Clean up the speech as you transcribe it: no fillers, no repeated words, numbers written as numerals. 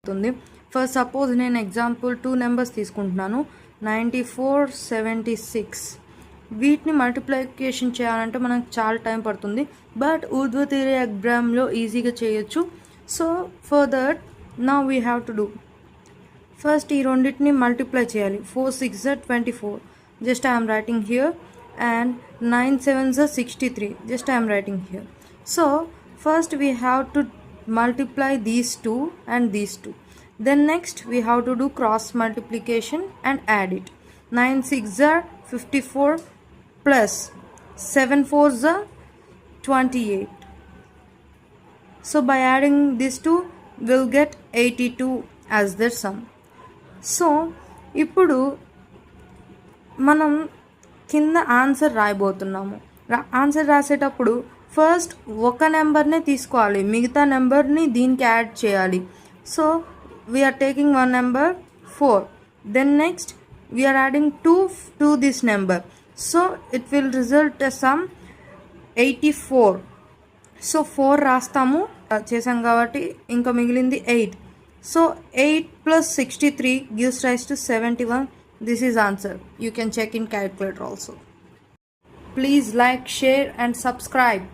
చెప్తుంది. For suppose నేను example 2 numbers తీసుకుంటున్నాను, 94, 76. వీటిని మల్టిప్లికేషన్ చేయాలంటే మనకు చాలా టైం పడుతుంది, బట్ ఊర్ధ్వతిర్యగ్రంలో ఈజీగా చేయొచ్చు. So for that now we have to do, first ఈ రెండింటిని మల్టిప్లై చేయాలి. 4 6 24, just I'm writing here, and 9 7 63, just I am writing here. So first we have to multiply these two and these two, then next we have to do cross multiplication and add it. 9 6 54 plus 7 4 28. So by adding these two we'll get 82 as their sum. So ఇప్పుడు మనం కింద answer రాయబోతున్నాము. Answer రాసేటప్పుడు first ఒక నెంబర్నే తీసుకోవాలి, మిగతా నెంబర్ని దీనికి యాడ్ చేయాలి. So we are taking one number 4, then next we are adding 2 to this number, so it will result sum 84. So 4 రాస్తాము, చేసాం కాబట్టి ఇంకా మిగిలింది 8. So 8 plus 63 gives rise to 71. This is answer. You can check in calculator also. Please like, share and subscribe.